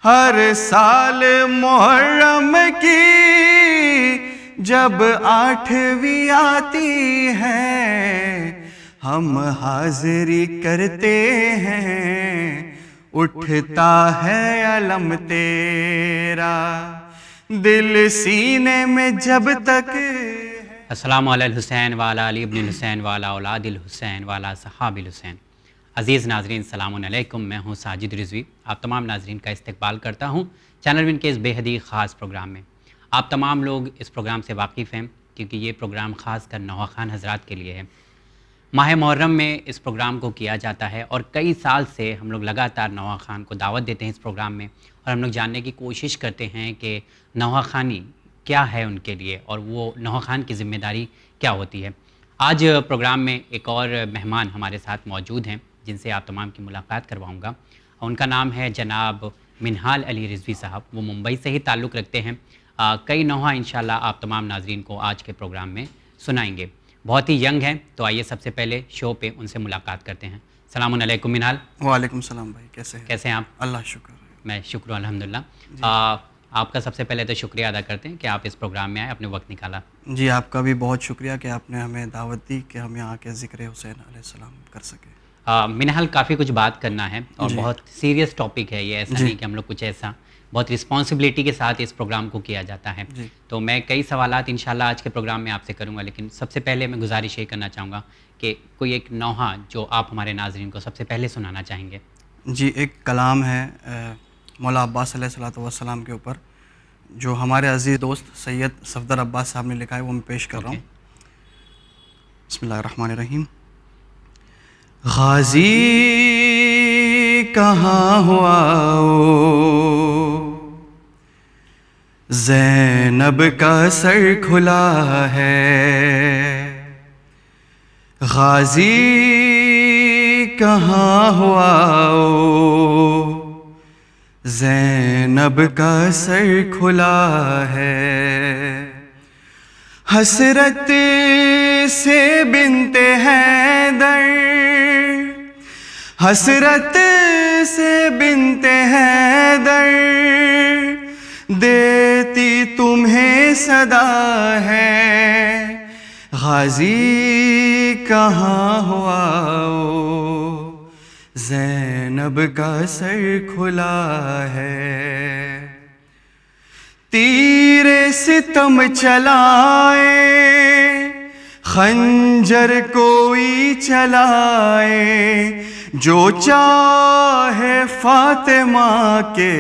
हर साल मुहर्रम की जब 8वीं आती है, हम हाजिरी करते हैं, उठता है अलम तेरा दिल सीने में जब तक। अस्सलामु अलैल हुसैन वाला अली इब्न हुसैन वाला औलादिल हुसैन वाला सहाबिल हुसैन। अज़ीज़ नाज़रीन सलाम अलैकुम, मैं हूँ साजिद रिज़वी। आप तमाम नाज़रीन का इस्तकबाल करता हूँ चैनल विन के इस बेहद ही ख़ास प्रोग्राम में। आप तमाम लोग इस प्रोग्राम से वाकिफ़ हैं क्योंकि ये प्रोग्राम ख़ास कर नौहा ख़ान हज़रात के लिए है। माह मुहर्रम में इस प्रोग्राम को किया जाता है और कई साल से हम लोग लगातार नौहा ख़ान को दावत देते हैं इस प्रोग्राम में, और हम लोग जानने की कोशिश करते हैं कि नौहा ख़ानी क्या है उनके लिए और वो नौहा ख़ान की ज़िम्मेदारी क्या होती है। आज प्रोग्राम में एक और मेहमान हमारे साथ मौजूद हैं जिनसे आप तमाम की मुलाकात करवाऊँगा। उनका नाम है जनाब मिनहाल अली रिज़वी साहब। वो मुंबई से ही ताल्लुक़ रखते हैं। कई नौहा इंशाल्लाह आप तमाम नाज़रीन को आज के प्रोग्राम में सुनाएंगे। बहुत ही यंग हैं, तो आइए सबसे पहले शो पे उनसे मुलाकात करते हैं। सलाम अलैकुम मिनहाल। वालेकुम सलाम भाई, कैसे हैं आप? अल्लाह शुक्र। मैं शुक्र अल्हम्दुलिल्लाह। आपका सबसे पहले तो शुक्रिया अदा करते हैं कि आप इस प्रोग्राम में आए, अपने वक्त निकाला। जी, आपका भी बहुत शुक्रिया कि आपने हमें दावत दी कि हम यहाँ के ज़िक्र हुसैन अलैहिस्सलाम कर सके। मिनहाल, काफ़ी कुछ बात करना है और बहुत सीरियस टॉपिक है ये, ऐसा नहीं कि हम लोग कुछ ऐसा, बहुत रिस्पॉन्सिबिलिटी के साथ इस प्रोग्राम को किया जाता है। तो मैं कई सवालात इंशाल्लाह आज के प्रोग्राम में आपसे करूंगा, लेकिन सबसे पहले मैं गुजारिश ये करना चाहूँगा कि कोई एक नौहा जो आप हमारे नाज़रीन को सबसे पहले सुनाना चाहेंगे। जी, एक कलाम है मौला अब्बास अलैहिस्सलाम के ऊपर, जो हमारे अज़ीज़ दोस्त सैयद सफदर अब्बास साहब ने लिखा है, वो मैं पेश कर रहा हूँ। बिस्मिल्लाहिर्रहमानिर्रहीम। गाज़ी कहाँ हुआ ज़ैनब का सर खुला है, गाज़ी कहाँ हुआ ज़ैनब का सर खुला है, हसरत से बिनते हैदर, हसरत से बिनते हैदर, देती तुम्हें सदा है, गाज़ी कहाँ हुआ ज़ैनब का सर खुला है। तीरे सितम चलाए, खंजर कोई चलाए, जो चाहे फातिमा के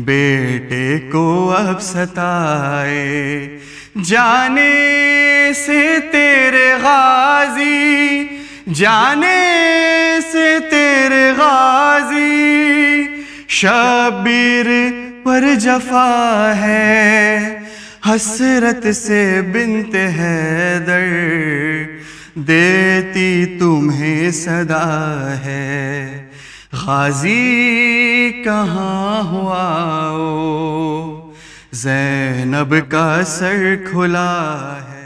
बेटे को अब सताए, जाने से तेरे गाज़ी, जाने से तेरे गाज़ी, शब्बीर पर जफा है, हसरत से बिनते हैदर, देती तुम्हें सदा है, गाज़ी कहाँ हुआ ज़ैनब का सर खुला है।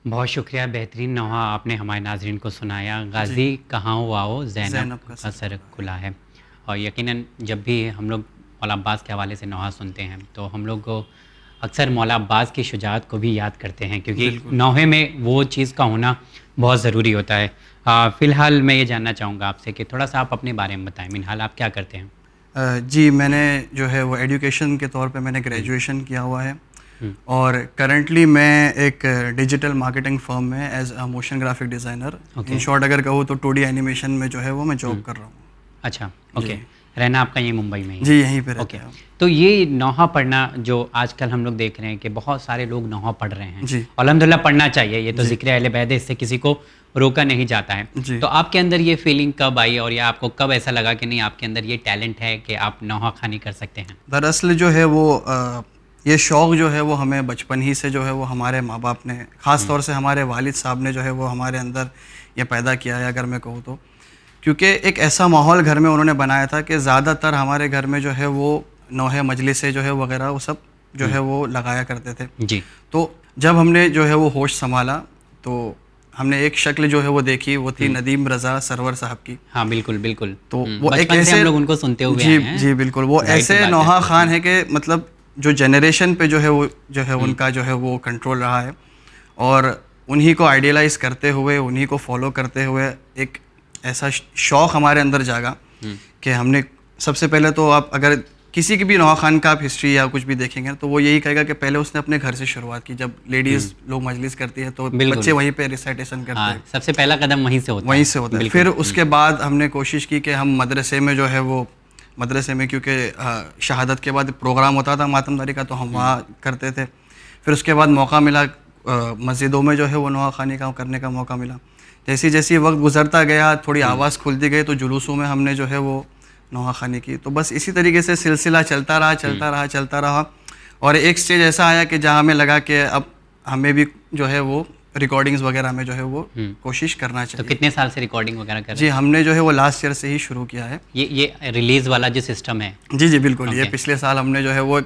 बहुत शुक्रिया, बेहतरीन नौहा आपने हमारे नाज़रीन को सुनाया। गाज़ी कहाँ हुआ हो ज़ैनब का सर खुला है। और यकीनन जब भी हम लोग मौला अब्बास के हवाले से नौहा सुनते हैं तो हम लोग को अक्सर मौला अब्बास की शुजाअत को भी याद करते हैं, क्योंकि नौहे में वो चीज़ का होना बहुत ज़रूरी होता है। फ़िलहाल मैं ये जानना चाहूँगा आपसे कि थोड़ा सा आप अपने बारे में बताएं। मिनहाल, आप क्या करते हैं? जी, मैंने जो है वो एजुकेशन के तौर पे मैंने ग्रेजुएशन किया हुआ है, और करंटली मैं एक डिजिटल मार्केटिंग फर्म में as a motion graphic designer, in short अगर कहूँ तो 2D एनिमेशन में जो है वो मैं जॉब कर रहा हूँ। अच्छा, ओके। रहना आपका ये मुंबई में ही? जी, यहीं पे रहते हैं। तो ये नौहा पढ़ना जो आजकल हम लोग देख रहे हैं कि बहुत सारे लोग नौहा पढ़ रहे हैं, जी, अल्हम्दुलिल्लाह पढ़ना चाहिए, ये तो ज़िक्र अहले बैत है, इससे किसी को रोका नहीं जाता है। तो आपके अंदर ये फीलिंग कब आई और या आपको कब ऐसा लगा कि नहीं आपके अंदर ये टैलेंट है कि आप नौहा ख़ानी कर सकते हैं? दरअसल जो है वो ये शौक़ जो है वो हमें बचपन ही से जो है वो हमारे माँ बाप ने, ख़ास तौर से हमारे वालिद साहब ने जो है वो हमारे अंदर ये पैदा किया है, अगर मैं कहूँ तो, क्योंकि एक ऐसा माहौल घर में उन्होंने बनाया था कि ज़्यादातर हमारे घर में जो है वो नौहे मजलिसें जो है वगैरह वो सब जो है वो लगाया करते थे। जी। तो जब हमने जो है वो होश संभाला तो हमने एक शक्ल जो है वो देखी, वो थी नदीम रज़ा सरवर साहब की। हाँ बिल्कुल बिल्कुल। तो वो एक बचपन से ऐसे हम लोग उनको सुनते हुए जी आए हैं। जी बिल्कुल, वो जाहिर सी ऐसे बात है। नौहा खान है कि मतलब जो जनरेशन पे जो है वो जो है उनका जो है वो कंट्रोल रहा है, और उन्हीं को आइडियलाइज करते हुए, उन्हीं को फॉलो करते हुए एक ऐसा शौक़ हमारे अंदर जागा कि हमने सबसे पहले तो, आप अगर किसी की भी नौहा खान का आप हिस्ट्री या कुछ भी देखेंगे तो वो यही कहेगा कि पहले उसने अपने घर से शुरुआत की। जब लेडीज़ लोग मजलिस करती है तो बिल्कुल। बच्चे वहीं पे रिसाइटेशन करते हाँ, हैं, सबसे पहला कदम वहीं से होता है। वहीं से होता है। बिल्कुल। फिर उसके बाद हमने कोशिश की कि हम मदरसे में जो है वो, मदरसे में क्योंकि शहादत के बाद प्रोग्राम होता था मातमदारी का, तो हम वहाँ करते थे। फिर उसके बाद मौका मिला मस्जिदों में जो है वो नौहा खानी का करने का मौका मिला। जैसे जैसे वक्त गुजरता गया, थोड़ी आवाज़ खुलती गई, तो जुलूसों में हमने जो है वो नौहा खानी की। तो बस इसी तरीके से सिलसिला चलता रहा। और एक स्टेज ऐसा आया कि जहाँ हमें लगा कि अब हमें भी जो है वो रिकॉर्डिंग्स वगैरह में जो है वो कोशिश करना तो चाहिए। कितने साल से रिकॉर्डिंग वगैरह कर रहे जी, हमने जो है वो लास्ट ईयर से ही शुरू किया है। हैं? ये रिलीज वाला जो सिस्टम है। जी बिल्कुल। ये Okay. पिछले साल हमने जो है वो,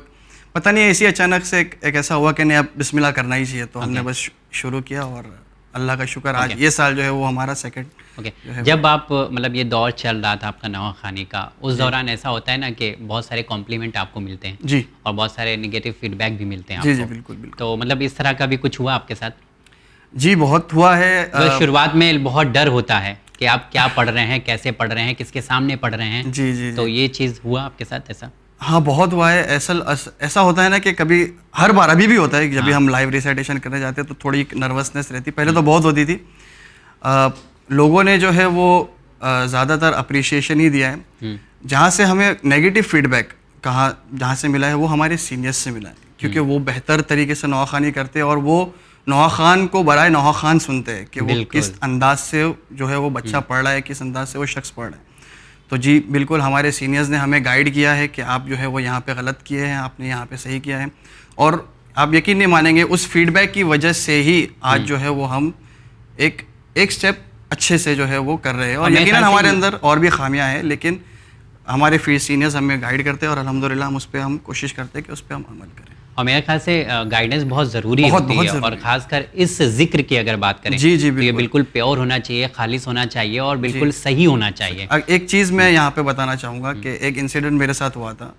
पता नहीं ऐसी अचानक से एक ऐसा हुआ कि नहीं अब बिस्मिल्लाह करना ही चाहिए, तो हमने बस शुरू किया, और अल्लाह का शुक्र आज ये साल जो है वो हमारा सेकंड। ओके। जब आप मतलब ये दौर चल रहा था आपका नौहा खानी का, उस दौरान ऐसा होता है ना कि बहुत सारे कॉम्प्लीमेंट आपको मिलते हैं जी और बहुत सारे निगेटिव फीडबैक भी मिलते हैं जी आपको। जी बिल्कुल बिल्कुल। तो मतलब इस तरह का भी कुछ हुआ आपके साथ? जी बहुत हुआ है। तो शुरुआत में बहुत डर होता है कि आप क्या पढ़ रहे हैं, कैसे पढ़ रहे हैं, किसके सामने पढ़ रहे हैं। जी जी तो ये चीज़ हुआ आपके साथ ऐसा? हाँ बहुत हुआ है। ऐसा होता है ना कि कभी, हर बार अभी भी होता है कि जब भी हम लाइव रिसाइटेशन करने जाते हैं तो थोड़ी नर्वसनेस रहती, पहले तो बहुत होती थी। लोगों ने जो है वो ज़्यादातर अप्रिशिएशन ही दिया है। जहाँ से हमें नेगेटिव फीडबैक जहाँ से मिला है वो हमारे सीनियर्स से मिला है, क्योंकि वो बेहतर तरीके से नौहा खानी करते हैं और वो नौहा खान को बराए नौहा खान सुनते हैं कि वो किस अंदाज से जो है वो बच्चा पढ़ रहा है, किस अंदाज से वो शख्स पढ़ रहा है। तो जी बिल्कुल, हमारे सीनियर्स ने हमें गाइड किया है कि आप जो है वो यहाँ पे गलत किए हैं, आपने यहाँ पे सही किया है। और आप यकीन नहीं मानेंगे, उस फीडबैक की वजह से ही आज जो है वो हम एक स्टेप अच्छे से जो है वो कर रहे हैं। और यकीनन हमारे अंदर और भी खामियां हैं, लेकिन हमारे सीनियर्स हमें गाइड करते हैं और अल्हम्दुलिल्लाह हम उस पर हम कोशिश करते हैं कि उस पर हम अमल करें। और मेरे ख्याल से गाइडेंस बहुत ज़रूरी होती है, और ख़ासकर इस जिक्र की अगर बात करें जी जी तो ये बिल्कुल प्योर होना चाहिए, खालिस होना चाहिए और बिल्कुल सही होना चाहिए। एक चीज़ मैं यहाँ पे बताना चाहूँगा कि एक इंसिडेंट मेरे साथ हुआ था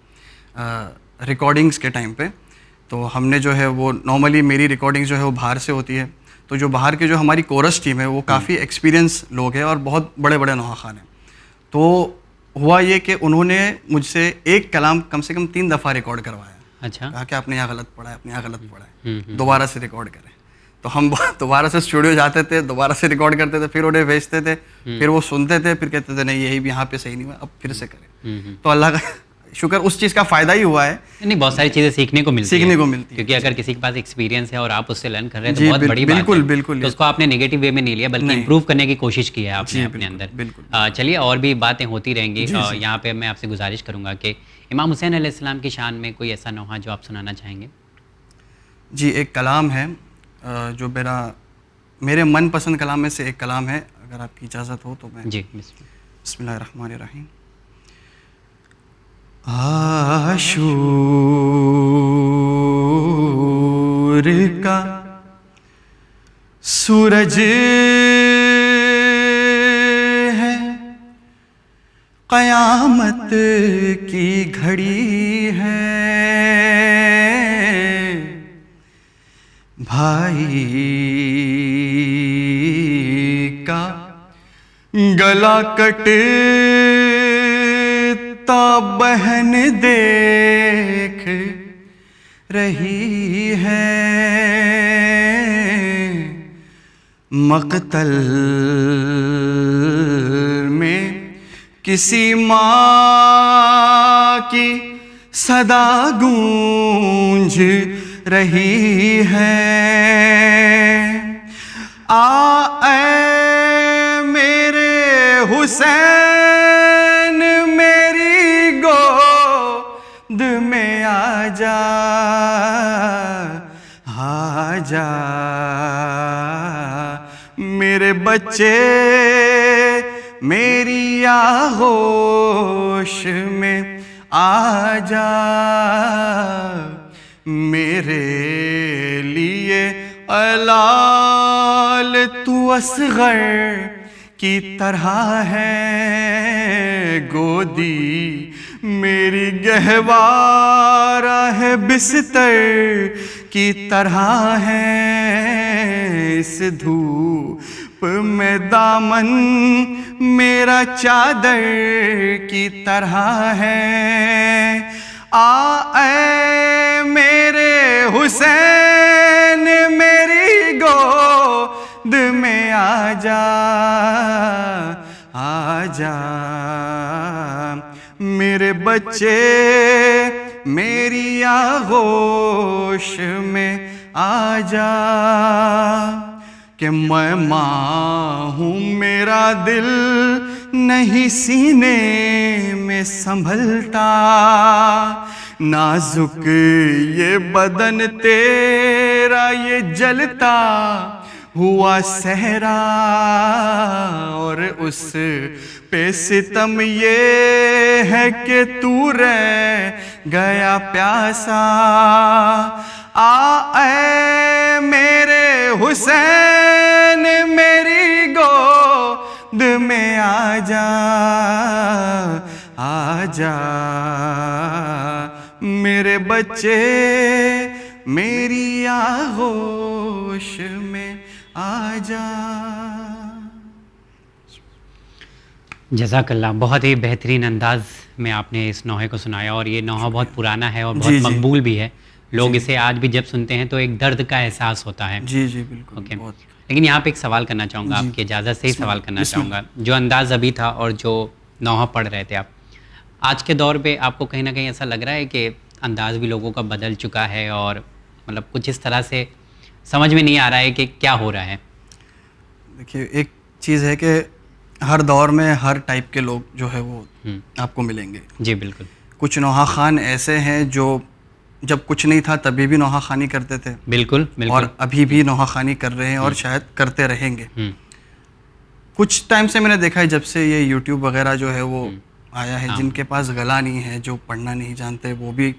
रिकॉर्डिंग्स के टाइम पे। तो हमने जो है वो, नॉर्मली मेरी रिकॉर्डिंग्स जो है वो बाहर से होती है, तो जो बाहर के जो हमारी कोरस टीम है वो काफ़ी एक्सपीरियंस लोग हैं और बहुत बड़े बड़े नौहा खान हैं। तो हुआ ये कि उन्होंने मुझसे एक कलाम कम से कम 3 दफ़ा रिकॉर्ड करवाया। अच्छा। कहा कि आपने यहाँ गलत पढ़ा है, आपने यहाँ गलत पढ़ा है, दोबारा से रिकॉर्ड करें। तो हम दोबारा से स्टूडियो जाते थे, दोबारा से रिकॉर्ड करते थे, फिर उन्हें भेजते थे, फिर वो सुनते थे, फिर कहते थे नहीं यही भी यहाँ पे सही नहीं हुआ, अब फिर से करें। तो अल्लाह का शुक्र, उस चीज़ का फ़ायदा ही हुआ है। नहीं, बहुत सारी चीज़ें सीखने को मिलती है, क्योंकि अगर किसी के पास एक्सपीरियंस है और आप उससे लर्न कर रहे हैं तो बहुत बड़ी बात है। बिल्कुल। तो उसको आपने नेगेटिव वे में नहीं लिया, बल्कि इंप्रूव करने की कोशिश की है आपने अपने अंदर। चलिए, और भी बातें होती रहेंगी। यहाँ पे मैं आपसे गुजारिश करूँगा कि इमाम हुसैन अलैहिस्सलाम की शान में कोई ऐसा नौहा जो आप सुनाना चाहेंगे? जी, एक कलाम है जो मेरे मनपसंद कलाम में से एक कलाम है, अगर आपकी इजाज़त हो तो मैं। जी, बिस्मिल्लाहिर्रहमानिर्रहीम। आशूर का सूरज है, क़यामत की घड़ी है, भाई का गला कटता बहन देख रही है, मक़तल में किसी माँ की सदा गूंज रही है। मेरे हुसैन मेरी गोद में आजा, आजा मेरे बच्चे मेरी आगोश में आजा, मेरे लिए अलाल तू असगर की तरह है, गोदी मेरी गहवारा है बिस्तर की तरह है, इस धूप में दामन मेरा चादर की तरह है। ऐ मेरे हुसैन मेरी गोद में आजा, आजा मेरे बच्चे मेरी आगोश में आजा, कि मैं माँ हूँ मेरा दिल नहीं सीने में संभलता, नाजुक ये बदन तेरा ये जलता हुआ सहरा, और उस पे सितम ये है कि तू रह गया प्यासा। ऐ मेरे हुसैन मेरी गोद में आजा, आजा मेरे बच्चे मेरी आगोश में आजा। जज़ाकल्लाह, बहुत ही बेहतरीन अंदाज में आपने इस नौहे को सुनाया, और ये नौहा बहुत पुराना है और बहुत जी, जी। मकबूल भी है। लोग इसे आज भी जब सुनते हैं तो एक दर्द का एहसास होता है। जी जी बिल्कुल। ओके, बहुत। लेकिन यहाँ पे एक सवाल करना चाहूँगा, जी। आपकी इजाज़त से ही सवाल करना बिस्मिल्लाह। चाहूँगा। जो अंदाज अभी था और जो नौहा पढ़ रहे थे आप, आज के दौर पे आपको कहीं ना कहीं ऐसा लग रहा है कि अंदाज भी लोगों का बदल चुका है, और मतलब कुछ इस तरह से समझ में नहीं आ रहा है कि क्या हो रहा है? देखिए, एक चीज़ है कि हर दौर में हर टाइप के लोग जो है वो आपको मिलेंगे। जी बिल्कुल। कुछ नौहा खान ऐसे हैं जो जब कुछ नहीं था तभी भी नौहा खानी करते थे, बिल्कुल बिल्कुल। और अभी भी नौहा खानी कर रहे हैं और शायद करते रहेंगे। कुछ टाइम से मैंने देखा है, जब से ये यूट्यूब वगैरह जो है वो आया है, जिनके पास गला नहीं है, जो पढ़ना नहीं जानते, वो भी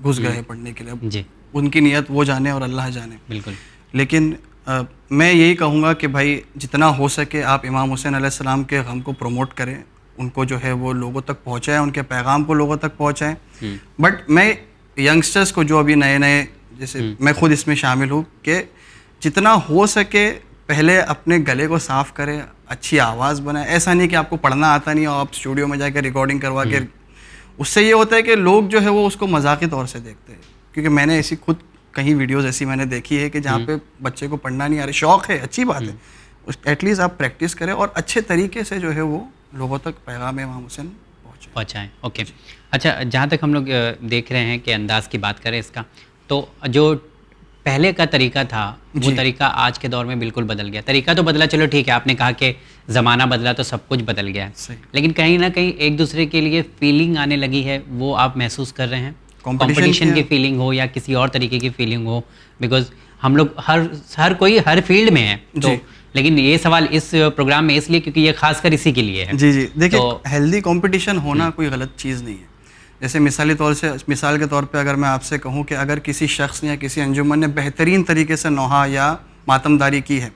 घुस गए पढ़ने के लिए। जी उनकी नीयत वो जाने और अल्लाह जाने। बिल्कुल। लेकिन मैं यही कहूँगा कि भाई जितना हो सके आप इमाम हुसैन अलैहिस्सलाम के गम को प्रमोट करें, उनको जो है वो लोगों तक पहुँचाएँ, उनके पैगाम को लोगों तक पहुँचाएँ। बट मैं यंगस्टर्स को जो अभी नए नए, जैसे मैं खुद इसमें शामिल हूँ, कि जितना हो सके पहले अपने गले को साफ़ करें, अच्छी आवाज़ बनाए। ऐसा नहीं कि आपको पढ़ना आता नहीं और आप स्टूडियो में जाकर रिकॉर्डिंग करवा के, उससे ये होता है कि लोग जो है वो उसको मजाकी तौर से देखते हैं। क्योंकि मैंने ऐसी खुद कहीं वीडियोस ऐसी मैंने देखी है कि जहाँ पे बच्चे को पढ़ना नहीं आ रहा, शौक़ है, अच्छी बात है, एटलीस्ट आप प्रैक्टिस करें और अच्छे तरीके से जो है वो लोगों तक पैगाम इमाम हुसैन पहुँचाएँ। ओके, अच्छा, जहाँ तक हम लोग देख रहे हैं कि अंदाज़ की बात करें इसका, तो जो पहले का तरीका था वो तरीका आज के दौर में बिल्कुल बदल गया। तरीका तो बदला, चलो ठीक है, आपने कहा कि ज़माना बदला तो सब कुछ बदल गया है, लेकिन कहीं ना कहीं एक दूसरे के लिए फीलिंग आने लगी है, वो आप महसूस कर रहे हैं? कंपटीशन की फीलिंग हो या किसी और तरीके की फीलिंग हो, बिकॉज हम लोग हर कोई हर फील्ड में है, तो लेकिन ये सवाल इस प्रोग्राम में इसलिए क्योंकि ये खासकर इसी के लिए है। जी जी, देखिए, हेल्दी कंपटीशन होना कोई गलत चीज़ नहीं है। जैसे मिसाल के तौर पे अगर मैं आपसे कहूँ कि अगर किसी शख्स ने या किसी अंजुमन ने बेहतरीन तरीके से नौहा या मातमदारी की है,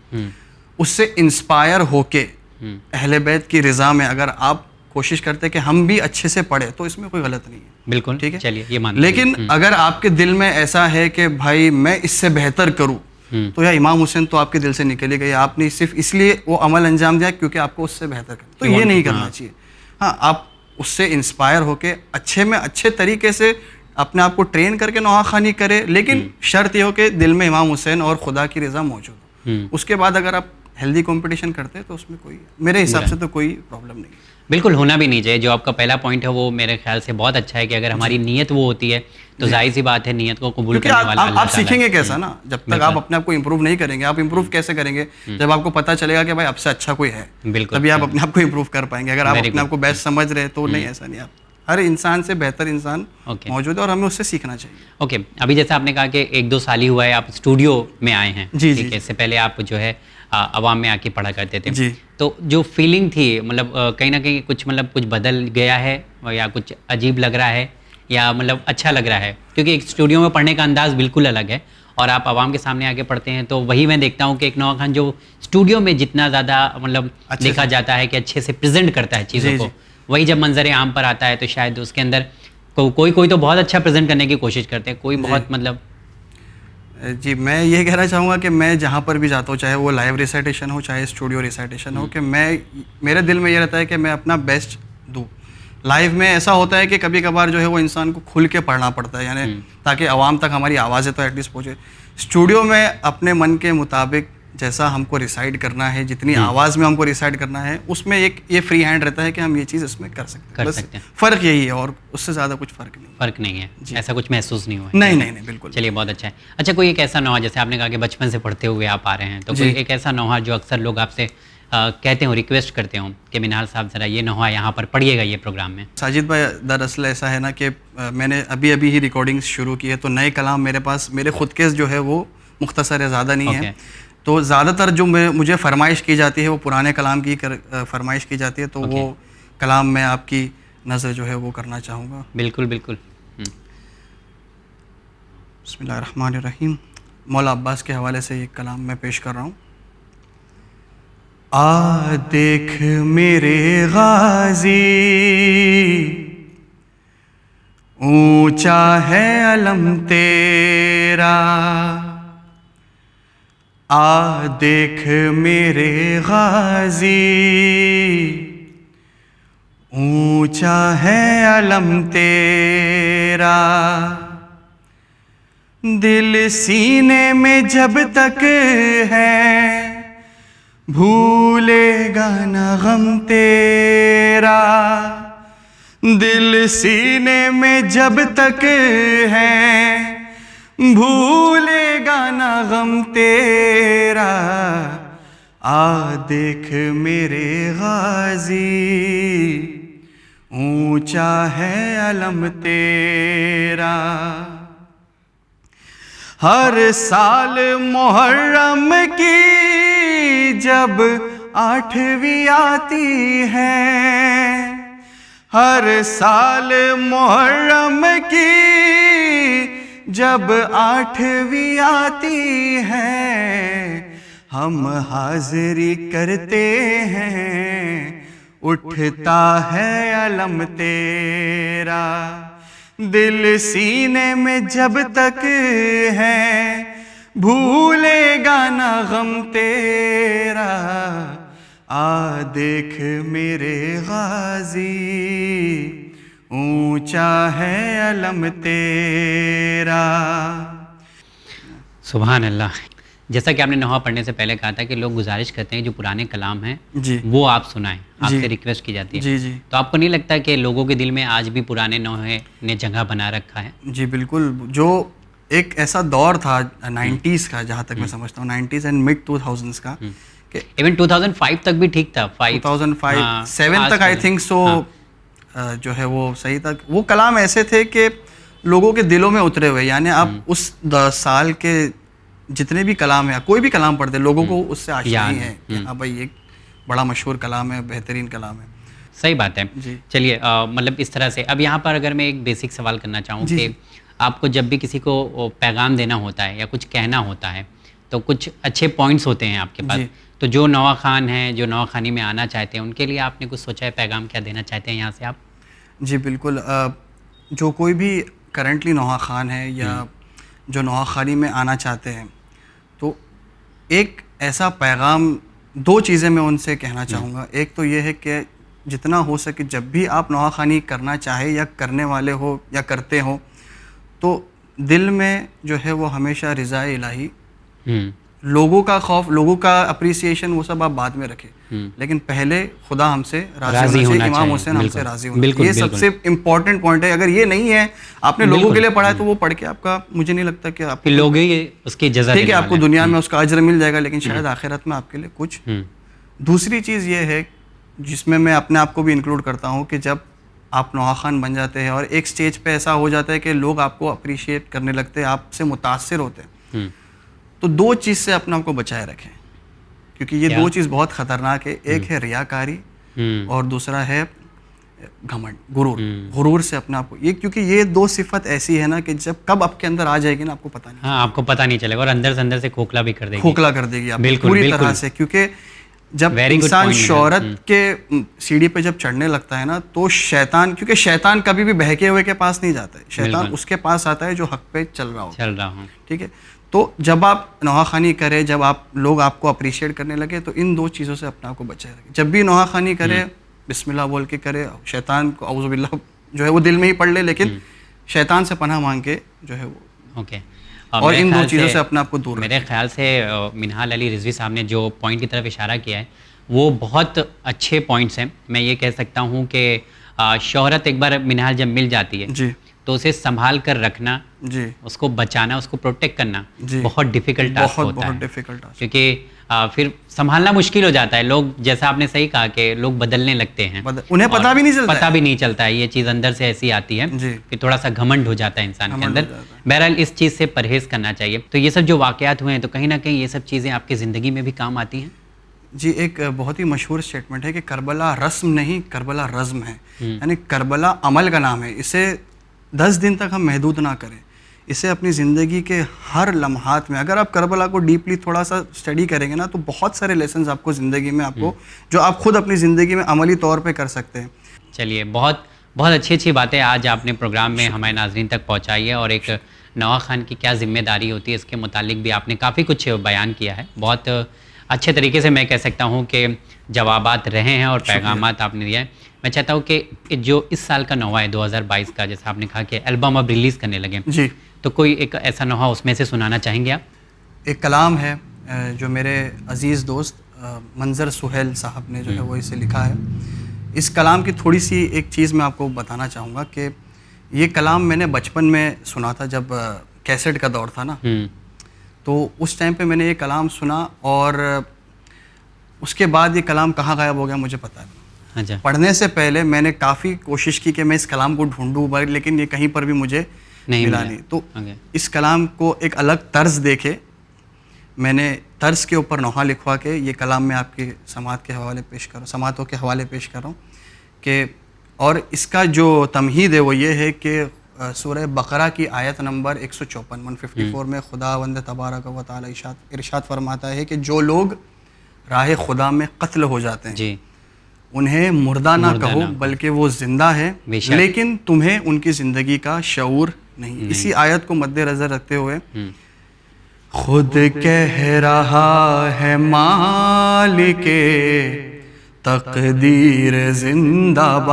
उससे इंस्पायर होके अहले बैत की रिज़ा में अगर आप कोशिश करते हैं कि हम भी अच्छे से पढ़े, तो इसमें कोई गलत नहीं है। बिल्कुल, ठीक है, चलिए ये मान। लेकिन अगर आपके दिल में ऐसा है कि भाई मैं इससे बेहतर करूँ, तो या इमाम हुसैन तो आपके दिल से निकल ही गई, आपने सिर्फ इसलिए वो अमल अंजाम दिया क्योंकि आपको उससे बेहतर करना, तो ये नहीं करना चाहिए। हाँ, आप उससे इंस्पायर होके अच्छे में अच्छे तरीके से अपने आप को ट्रेन करके नौहा खानी करे, लेकिन शर्त ये हो कि दिल में इमाम हुसैन और खुदा की रज़ा मौजूद हो। उसके बाद अगर आप हेल्दी कंपटीशन करते हैं तो उसमें कोई, मेरे हिसाब से तो कोई प्रॉब्लम नहीं है। बिल्कुल होना भी नहीं चाहिए। जो आपका पहला पॉइंट है वो मेरे ख्याल से बहुत अच्छा है कि अगर हमारी नीयत वो होती है तो जाहिर सी बात है नीयत को कबूल करने वाला अल्लाह आप सीखेंगे कैसा ना, जब तक आप अपने आप को इम्प्रूव नहीं करेंगे। आप इम्प्रूव कैसे करेंगे? जब आपको पता चलेगा कि भाई आपसे अच्छा कोई है, तभी आप अपने आप को इम्प्रूव कर पाएंगे। अगर आप अपने आप को बेस्ट समझ रहे तो नहीं, ऐसा नहीं। आप हर इंसान से बेहतर इंसान मौजूद है और हमें उससे सीखना चाहिए। ओके, अभी जैसे आपने कहा कि 1-2 साल ही हुआ है आप स्टूडियो में आए हैं, ठीक है, इससे पहले आप जो है आवाम में आके पढ़ा करते थे जी। तो जो फीलिंग थी, मतलब कहीं ना कहीं कुछ बदल गया है या कुछ अजीब लग रहा है या मतलब अच्छा लग रहा है? क्योंकि एक स्टूडियो में पढ़ने का अंदाज़ बिल्कुल अलग है और आप आवाम के सामने आके पढ़ते हैं, तो वही मैं देखता हूँ कि एक नौहा खान जो स्टूडियो में जितना ज़्यादा मतलब देखा जाता है कि अच्छे से प्रेजेंट करता है चीज़ों को, वही जब मंजर आम पर आता है तो शायद उसके अंदर कोई तो बहुत अच्छा प्रेजेंट करने की कोशिश करते हैं, कोई बहुत मतलब। जी, मैं ये कहना चाहूँगा कि मैं जहाँ पर भी जाता हूँ, चाहे वो लाइव रिसाइटेशन हो चाहे स्टूडियो रिसाइटेशन हो, कि मेरे दिल में ये रहता है कि मैं अपना बेस्ट दूँ। लाइव में ऐसा होता है कि कभी कभार जो है वो इंसान को खुल के पढ़ना पड़ता है, यानी ताकि आवाम तक हमारी आवाज़ें तो एटलीस्ट पहुँचे। स्टूडियो में अपने मन के मुताबिक जैसा हमको रिसाइड करना है, जितनी आवाज़ में हमको रिसाइड करना है, उसमें एक ये फ्री हैंड रहता है कि हम ये चीज़ इसमें कर सकते हैं। फ़र्क यही है और उससे ज़्यादा कुछ फ़र्क नहीं है। ऐसा कुछ महसूस नहीं हुआ? नहीं, बिल्कुल। चलिए, बहुत अच्छा है। अच्छा, कोई एक ऐसा नौहा, जैसे आपने कहा कि बचपन से पढ़ते हुए आप आ रहे हैं, तो कोई एक ऐसा नौहा जो अक्सर लोग आपसे कहते हो, रिक्वेस्ट करते हो कि मिनहाल साहब ज़रा ये नौहा यहाँ पर पढ़िएगा ये प्रोग्राम में? साजिद भाई, दरअसल ऐसा है ना कि मैंने अभी ही रिकॉर्डिंग्स शुरू की है, तो नए कलाम मेरे पास मेरे खुद के जो है वो मुख्तसर है, ज़्यादा नहीं है। तो ज़्यादातर जो मुझे फरमाइश की जाती है वो पुराने कलाम की फरमाइश की जाती है, तो वो कलाम मैं आपकी नज़र जो है वो करना चाहूँगा। बिल्कुल बिल्कुल। बिस्मिल्लाहिर्रहमानिर्रहीम। मौला अब्बास के हवाले से ये कलाम मैं पेश कर रहा हूँ। आ देख मेरे गाजी, ऊंचा है अलम तेरा। आ देख मेरे गाजी, ऊंचा है अलम तेरा। दिल सीने में जब तक है, भूलेगा न गम तेरा। दिल सीने में जब तक है, भूलेगा न गम तेरा। आ देख मेरे गाजी, ऊंचा है अलम तेरा। हर साल मुहर्रम की जब 8वीं आती है, हर साल मुहर्रम की जब 8वीं आती है, हम हाज़िरी करते हैं, उठता है अलम तेरा। दिल सीने में जब तक है, भूलेगा न गम तेरा। आ देख मेरे गाजी, ऊंचा है अलम तेरा। सुभान अल्लाह। जैसा कि आपने नौहा पढ़ने से पहले कहा था कि लोग गुजारिश करते हैं जो पुराने कलाम हैं वो आप सुनाएं, आपसे रिक्वेस्ट की जाती है। जी। तो आपको नहीं लगता कि लोगों के दिल में आज भी पुराने नौहे ने जगह बना रखा है? जी बिल्कुल। जो एक ऐसा दौर था 90s का, जहाँ तक मैं समझता हूँ 90s एंड मिड 2000s का, इवन 2005 तक भी ठीक था। 2005-7 तक आई थिंक सो जो है वो सही था। वो कलाम ऐसे थे कि लोगों के दिलों में उतरे हुए, यानी आप उस साल के जितने भी कलाम है, कोई भी कलाम पढ़ते, लोगों को उससे आशनाई है कि हाँ भाई एक बड़ा मशहूर कलाम है, बेहतरीन कलाम है। सही बात है। चलिए, मतलब इस तरह से अब यहाँ पर अगर मैं एक बेसिक सवाल करना चाहूँ कि आपको जब भी किसी को पैगाम देना होता है या कुछ कहना होता है, तो कुछ अच्छे पॉइंट्स होते हैं आपके पास, तो जो नौहा खान हैं, जो नौहा खानी में आना चाहते हैं, उनके लिए आपने कुछ सोचा है, पैगाम क्या देना चाहते हैं यहाँ से आप? जी बिल्कुल। जो कोई भी करंटली नौहा खान है या जो नौहा खानी में आना चाहते हैं, तो एक ऐसा पैगाम, दो चीज़ें मैं उनसे कहना चाहूँगा। एक तो ये है कि जितना हो सके जब भी आप नौहा खानी करना चाहे या करने वाले हो या करते हो, तो दिल में जो है वो हमेशा रिज़ा इलाही, लोगों का खौफ, लोगों का अप्रिसिएशन, वो सब आप बाद में रखें, लेकिन पहले खुदा हमसे राज़ी होना चाहिए, इमाम हुसैन हमसे राज़ी होना चाहिए। ये सबसे इम्पॉर्टेंट पॉइंट है। अगर ये नहीं है, आपने लोगों के लिए पढ़ा है, तो वो पढ़ के आपका, मुझे नहीं लगता कि आप लोग ही उसकी जज़ा, ठीक है, आपको दुनिया में उसका अजर मिल जाएगा, लेकिन शायद आखिरत में आपके लिए कुछ। दूसरी चीज़ ये है, जिसमें मैं अपने आप को भी इंक्लूड करता हूँ, कि जब आप नौहा खान बन जाते हैं और एक स्टेज पे ऐसा हो जाता है कि लोग आपको अप्रिशिएट करने लगते हैं, आपसे मुतासिर होते हैं, तो दो चीज़ से अपने आप को बचाए रखें, क्योंकि ये दो चीज़ बहुत ख़तरनाक है। एक है रियाकारी और दूसरा है घमंड, गुरूर से अपने आप को, ये क्योंकि ये दो सिफत ऐसी है ना कि जब कब आपके अंदर आ जाएगी ना आपको पता नहीं, हाँ, आपको पता नहीं चलेगा और अंदर से खोखला भी कर देगी, खोखला कर देगी आपको बिल्कुल, पूरी बिल्कुल। तरह से। क्योंकि जब Very good इंसान point, शोहरत के सीढ़ी पे जब चढ़ने लगता है ना, तो शैतान, क्योंकि शैतान कभी भी बहके हुए के पास नहीं जाता है, शैतान बिल्कुल। उसके पास आता है जो हक पे चल रहा हो, चल रहा हूँ। ठीक है। तो जब आप नौहाखानी करें, जब आप लोग आपको अप्रिशिएट करने लगे, तो इन दो चीज़ों से अपने आप को बचाए रखें। जब भी नौहाखानी करे, बिस्मिल्लाह बोल के करे, शैतान को औज़ु बिल्लाह जो है वो दिल में ही पढ़ ले, लेकिन शैतान से पनाह मांग के जो है वो, ओके। और इन दो चीज़ों से अपने आप को दूर मेरे ख्याल से मिनहाल अली रिजवी साहब ने जो पॉइंट की तरफ इशारा किया है वो बहुत अच्छे पॉइंट्स हैं। मैं ये कह सकता हूँ कि शोहरत एक बार मिनहाल जब मिल जाती है जी तो उसे संभाल कर रखना, जी, उसको बचाना, उसको प्रोटेक्ट करना जी, बहुत डिफिकल्ट टास्क बहुत होता बहुत है, डिफिकल्ट, क्योंकि फिर संभालना मुश्किल हो जाता है। लोग, जैसा आपने सही कहा कि लोग बदलने लगते हैं, उन्हें और पता भी नहीं चलता पता भी नहीं चलता है, ये चीज़ अंदर से ऐसी आती है जी, कि थोड़ा सा घमंड हो जाता है इंसान के घमंड अंदर। हो जाता है। बहरहाल इस चीज़ से परहेज़ करना चाहिए। तो ये सब जो वाक़यात हुए हैं, तो कहीं ना कहीं ये सब चीज़ें आपकी ज़िंदगी में भी काम आती हैं? जी, एक बहुत ही मशहूर स्टेटमेंट है कि करबला रस्म नहीं, करबला रज़्म है। यानी करबला अमल का नाम है, इसे 10 दिन तक हम महदूद ना करें, इसे अपनी ज़िंदगी के हर लम्हात में, अगर आप करबला को डीपली थोड़ा सा स्टडी करेंगे ना, तो बहुत सारे लेसन्स आपको ज़िंदगी में, आपको जो आप खुद अपनी ज़िंदगी में अमली तौर पे कर सकते हैं। चलिए, बहुत बहुत अच्छी अच्छी बातें आज आपने प्रोग्राम में हमारे नाज़रीन तक पहुंचाई है, और एक नवा खान की क्या ज़िम्मेदारी होती है इसके मुतालिक भी आपने काफ़ी कुछ बयान किया है। बहुत अच्छे तरीके से मैं कह सकता हूँ कि जवाबात रहे हैं और पैगामात आपने दिया है। मैं चाहता हूँ कि जो इस साल का नवा है 2022 का, जैसा आपने कहा कि एल्बम अब रिलीज़ करने लगे जी, तो कोई एक ऐसा नवा उसमें से सुनाना चाहेंगे आप? एक कलाम है जो मेरे अज़ीज़ दोस्त मंज़र सुहेल साहब ने जो है वो इसे लिखा है। इस कलाम की थोड़ी सी एक चीज़ मैं आपको बताना चाहूँगा कि ये कलाम मैंने बचपन में सुना था, जब कैसेट का दौर था ना, तो उस टाइम पे मैंने ये कलाम सुना, और उसके बाद ये कलाम कहाँ गायब हो गया मुझे पता नहीं। अच्छा। पढ़ने से पहले मैंने काफ़ी कोशिश की कि मैं इस कलाम को ढूंढूं, लेकिन ये कहीं पर भी मुझे नहीं मिला मिला। नहीं। तो ओके। इस कलाम को एक अलग तर्ज देके मैंने तर्ज के ऊपर नोहा लिखवा के ये कलाम मैं आपके समात के हवाले पेश कर, समातों के हवाले पेश कर रहा हूँ कि, और इसका जो तमहीद है वो ये है कि सूरह बकरा की आयत नंबर 154 में खुदावंद तबारक व तआला इरशाद फरमाता है कि जो लोग राह खुदा में कत्ल हो जाते हैं जी, उन्हें मुर्दा ना कहो, बल्कि वो जिंदा है, लेकिन तुम्हें उनकी ज़िंदगी का शऊर नहीं। इसी आयत को मद्देनज़र रखते हुए खुद कह रहा है मालिके तकदीर जिंदाबाद,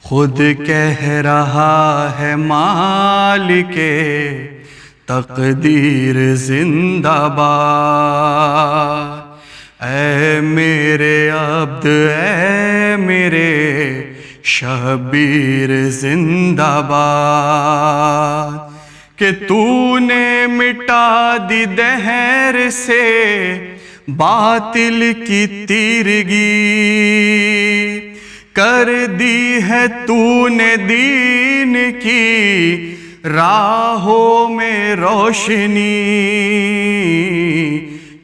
खुद कह रहा है मालिके तकदीर जिंदाबाद। ऐ मेरे अब्द, ऐ मेरे शबीर जिंदाबाद, कि तूने मिटा दी दहर से बातिल की तीरगी, कर दी है तूने दीन की राहों में रोशनी,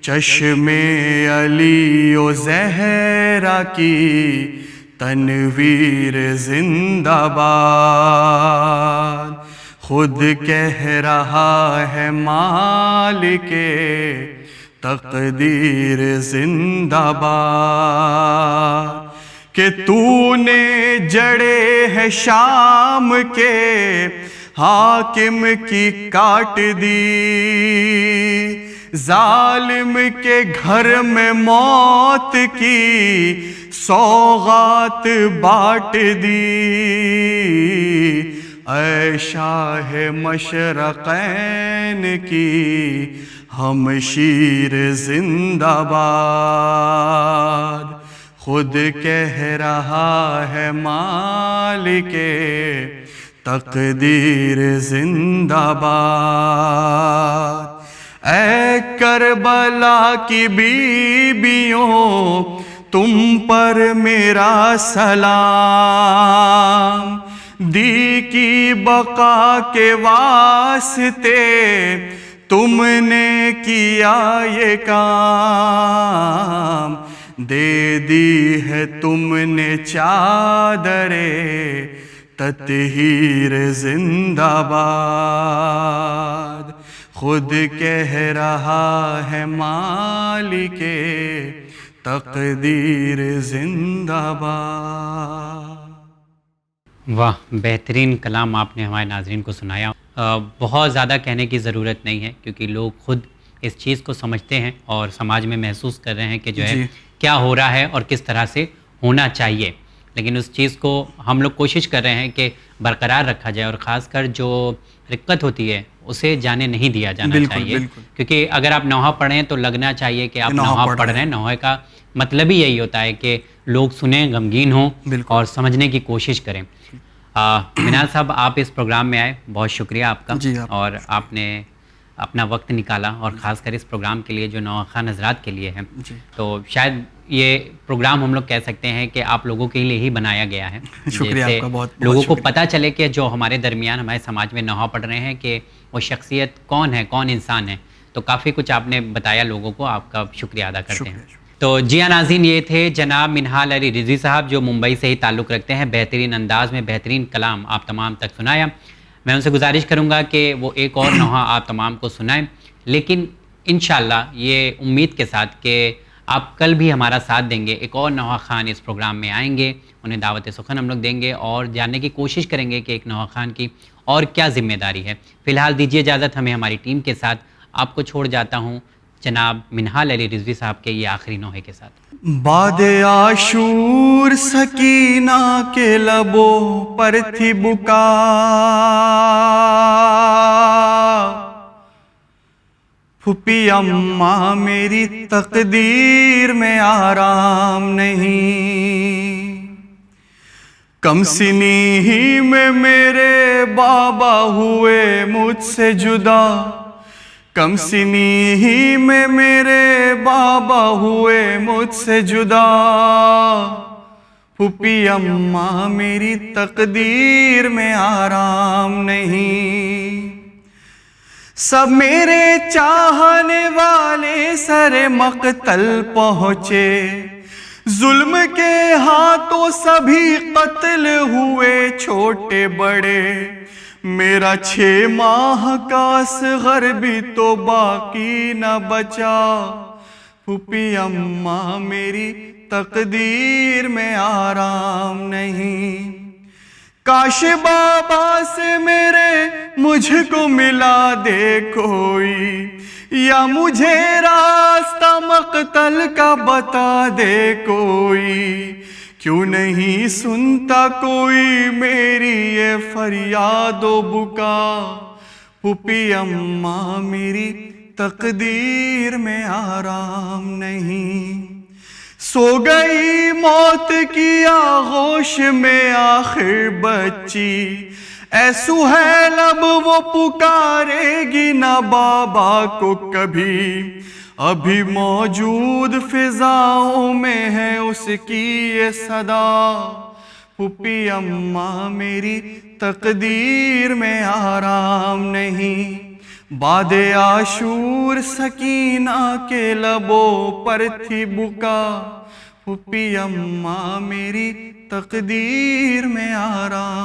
चश्मे अली ओ ज़हरा की तनवीर जिंदाबाद, खुद कह रहा है मालिके तकदीर जिंदाबाद, कि तूने जड़े है शाम के हाकिम की काट दी, जालिम के घर में मौत की सौगात बांट दी। ऐ शाह मशरक़ैन की हमशीर जिंदाबाद, खुद कह रहा है मालिके तकदीर जिंदाबाद। ऐ करबला की बीबियों तुम पर मेरा सलाम, दी की बका के वास्ते तुमने किया ये काम, दे दी है तुमने चादरे तत्हीर जिंदाबाद, खुद कह रहा है मालिके तकदीर जिंदाबाद। वाह, बेहतरीन कलाम आपने हमारे नाज़रीन को सुनाया। बहुत ज़्यादा कहने की ज़रूरत नहीं है क्योंकि लोग खुद इस चीज़ को समझते हैं और समाज में महसूस कर रहे हैं कि जो है क्या हो रहा है और किस तरह से होना चाहिए, लेकिन उस चीज़ को हम लोग कोशिश कर रहे हैं कि बरकरार रखा जाए और ख़ासकर जो दिक्कत होती है उसे जाने नहीं दिया जाना चाहिए। क्योंकि अगर आप नौहा पढ़ें तो लगना चाहिए कि आप नौहा पढ़ रहे हैं। नौहे का मतलब ही यही होता है कि लोग सुने, गमगीन हों और समझने की कोशिश करें। मिनाल साहब, आप इस प्रोग्राम में आए, बहुत शुक्रिया आपका। और आपने अपना वक्त निकाला और ख़ासकर इस प्रोग्राम के लिए जो नौखान हज़रात के लिए है। तो शायद ये प्रोग्राम हम लोग कह सकते हैं कि आप लोगों के लिए ही बनाया गया है। शुक्रिया आपका, बहुत लोगों को पता चले कि जो हमारे दरमियान हमारे समाज में नौहा पढ़ रहे हैं कि वो शख्सियत कौन है, कौन इंसान है। तो काफ़ी कुछ आपने बताया लोगों को, आपका शुक्रिया अदा करते हैं। तो जी हाँ नाज़रीन, ये थे जनाब मिनहाल अली रिजवी साहब जो मुंबई से ही ताल्लुक़ रखते हैं। बेहतरीन अंदाज़ में बेहतरीन कलाम आप तमाम तक सुनाया। मैं उनसे गुजारिश करूँगा कि वो एक और नौहा आप तमाम को सुनाएं, लेकिन इंशाअल्लाह ये उम्मीद के साथ कि आप कल भी हमारा साथ देंगे। एक और नौहा खान इस प्रोग्राम में आएंगे, उन्हें दावत सुखन हम लोग देंगे और जानने की कोशिश करेंगे कि एक नौहा खान की और क्या ज़िम्मेदारी है। फ़िलहाल दीजिए इजाज़त हमें हमारी टीम के साथ। आपको छोड़ जाता हूँ जनाब मिनहाल अली रिजवी साहब के ये आखिरी नौहे के साथ। बादे आशूर सकीना के लबों पर थी बुका, फुपी अम्मा मेरी तकदीर में आराम नहीं, कमसिनी ही में मेरे बाबा हुए मुझसे जुदा, कमसिनी ही में मेरे बाबा हुए मुझसे जुदा, फुपी अम्मा मेरी तकदीर में आराम नहीं, सब मेरे चाहने वाले सरे मकतल पहुँचे, जुल्म के हाथों सभी कत्ल हुए छोटे बड़े, मेरा 6 माह का असग़र भी तो बाकी न बचा, फूफी अम्मा मेरी तकदीर में आराम नहीं, काश बाबा से मेरे मुझको मिला दे कोई, या मुझे रास्ता मक़तल का बता दे कोई, क्यों नहीं सुनता कोई मेरी ये फरियादो बुका, फूफी अम्मा मेरी तकदीर में आराम नहीं, सो गई मौत की आगोश में आखिर बच्ची, ऐ सुहैल अब वो पुकारेगी ना बाबा को कभी, अभी मौजूद फिजाओं में है उसकी ये सदा, फूफी अम्मा मेरी तकदीर में आराम नहीं, बादे आशूर सकीना के लबों पर थी बुका, फूफी अम्मा मेरी तकदीर में आराम